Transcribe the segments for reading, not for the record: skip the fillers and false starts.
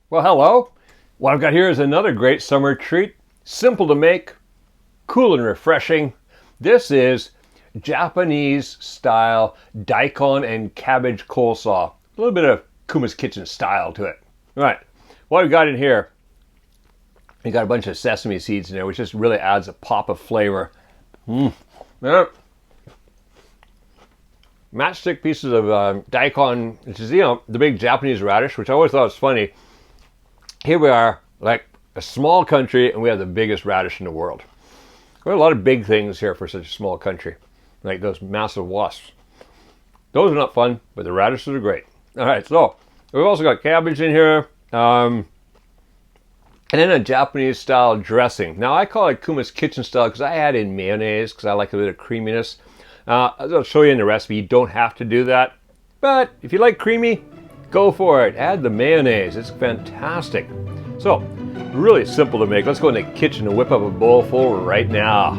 Well, hello. What I've got here is another great summer treat. Simple to make, cool and refreshing. This is Japanese style daikon and cabbage coleslaw. A little bit of Kuma's kitchen style to it. All right, what I've got in here, you got a bunch of sesame seeds in there, which just really adds a pop of flavor. Yeah. Matchstick pieces of daikon, which is, the big Japanese radish, which I always thought was funny. Here we are, like a small country, and we have the biggest radish in the world. We have a lot of big things here for such a small country, like those massive wasps. Those are not fun, but the radishes are great. All right, so we've also got cabbage in here, and then a Japanese style dressing. Now I call it Kuma's kitchen style because I add in mayonnaise because I like a bit of creaminess. I'll show you in the recipe. You don't have to do that, but if you like creamy, go for it. Add the mayonnaise. It's fantastic. So, really simple to make. Let's go in the kitchen and whip up a bowl full right now.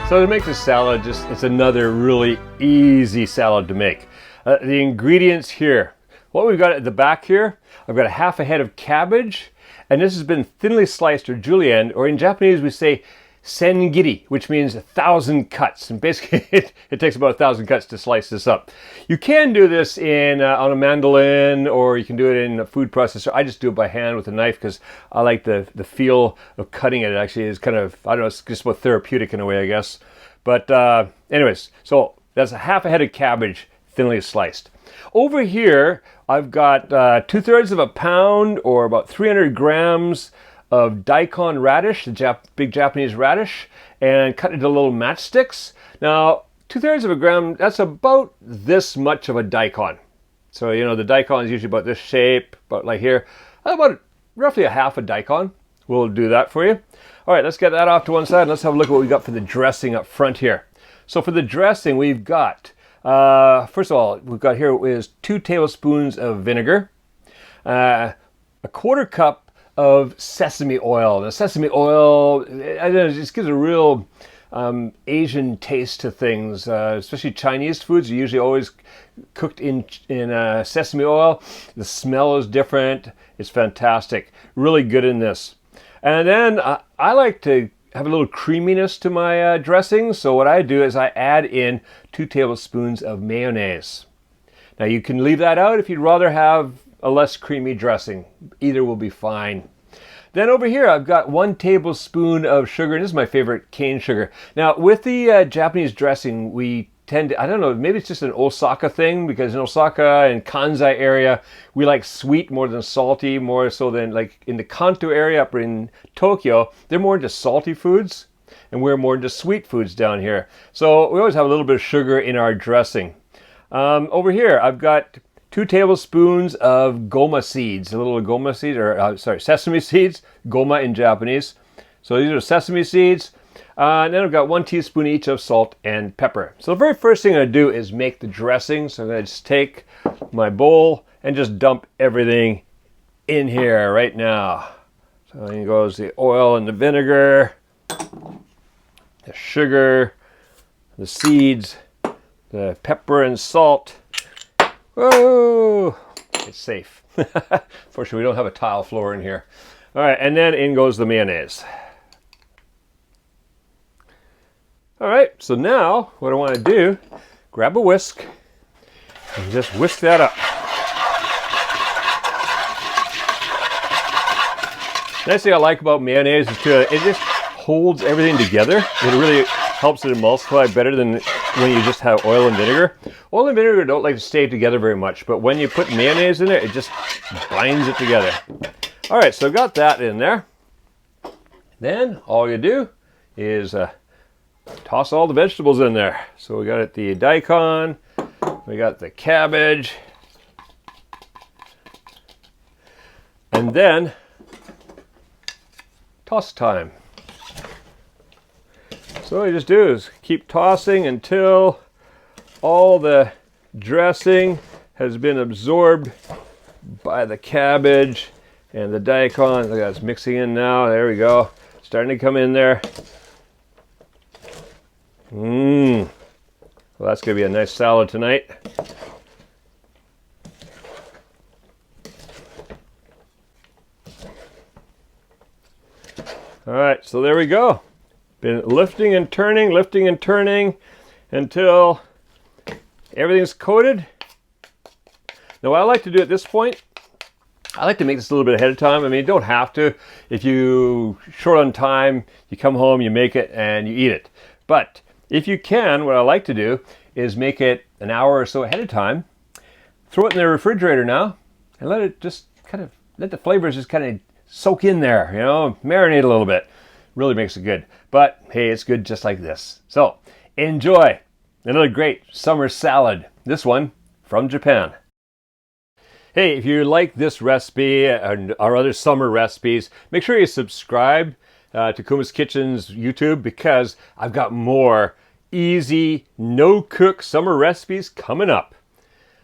So to make this salad, it's another really easy salad to make. The ingredients here. What we've got at the back here, I've got a half a head of cabbage, and this has been thinly sliced, or julienne, or in Japanese we say sengiri, which means 1,000 cuts. And basically it takes about 1,000 cuts to slice this up. You can do this on a mandolin, or you can do it in a food processor. I just do it by hand with a knife because I like the feel of cutting it. It actually is kind of, I don't know, it's just about therapeutic in a way, I guess. But anyways, so that's a half a head of cabbage, thinly sliced. Over here, I've got 2/3 of a pound, or about 300 grams of daikon radish, the big Japanese radish, and cut into little matchsticks. Now, 2/3 of a gram, that's about this much of a daikon. So, the daikon is usually about this shape, about like here. About roughly a half a daikon. We'll do that for you. All right, let's get that off to one side, and let's have a look at what we got for the dressing up front here. So for the dressing, we've got, first of all, we've got here is 2 tablespoons of vinegar, a 1/4 cup of sesame oil. Now, sesame oil, I don't know, it just gives a real Asian taste to things, especially Chinese foods are usually always cooked in sesame oil. The smell is different. It's fantastic. Really good in this. And then I like to have a little creaminess to my dressing, so what I do is I add in 2 tablespoons of mayonnaise. Now you can leave that out if you'd rather have a less creamy dressing. Either will be fine. Then over here I've got 1 tablespoon of sugar, and this is my favorite, cane sugar. Now with the Japanese dressing, we tend to, I don't know, maybe it's just an Osaka thing, because in Osaka and Kansai area, we like sweet more than salty, more so than like in the Kanto area up in Tokyo, they're more into salty foods, and we're more into sweet foods down here. So we always have a little bit of sugar in our dressing. Over here, I've got 2 tablespoons of goma seeds, a little goma seed, or sesame seeds, goma in Japanese. So these are sesame seeds. And then I've got 1 teaspoon each of salt and pepper. So the very first thing I do is make the dressing. So I'm going to just take my bowl and just dump everything in here right now. So in goes the oil and the vinegar, the sugar, the seeds, the pepper and salt. Whoa! It's safe. Fortunately, we don't have a tile floor in here. All right, and then in goes the mayonnaise. All right, so now what I want to do, grab a whisk and just whisk that up. The nice thing I like about mayonnaise is it just holds everything together. It really helps it emulsify better than when you just have oil and vinegar. Oil and vinegar don't like to stay together very much, but when you put mayonnaise in there, it just binds it together. All right, so I've got that in there. Then all you do is toss all the vegetables in there. So we got the daikon, we got the cabbage, and then toss time. So what you just do is keep tossing until all the dressing has been absorbed by the cabbage and the daikon. Look at that, it's mixing in now. There we go. Starting to come in there. Well, that's going to be a nice salad tonight. All right, so there we go. Been lifting and turning until everything's coated. Now what I like to do at this point, I like to make this a little bit ahead of time. I mean, you don't have to. If you're short on time, you come home, you make it, and you eat it. But if you can, what I like to do is make it an hour or so ahead of time, throw it in the refrigerator now, and let it just let the flavors just kind of soak in there, you know, marinate a little bit. Really makes it good. But hey, it's good just like this. So enjoy another great summer salad. This one from Japan. Hey, if you like this recipe and our other summer recipes, make sure you subscribe to Kuma's Kitchen's YouTube, because I've got more easy, no-cook summer recipes coming up.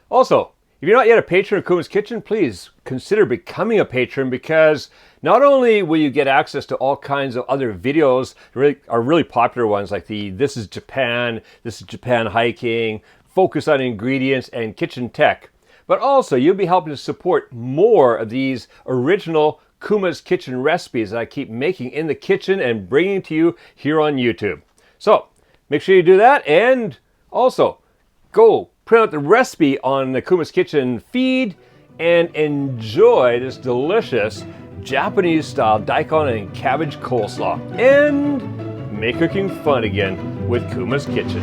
Also, if you're not yet a patron of Kuma's Kitchen, please consider becoming a patron, because not only will you get access to all kinds of other videos, really popular ones like the This is Japan hiking, focus on ingredients, and kitchen tech, but also you'll be helping to support more of these original Kuma's Kitchen recipes that I keep making in the kitchen and bringing to you here on YouTube. So make sure you do that, and also go print out the recipe on the Kuma's Kitchen feed and enjoy this delicious Japanese-style Daikon and cabbage coleslaw. And make cooking fun again with Kuma's Kitchen.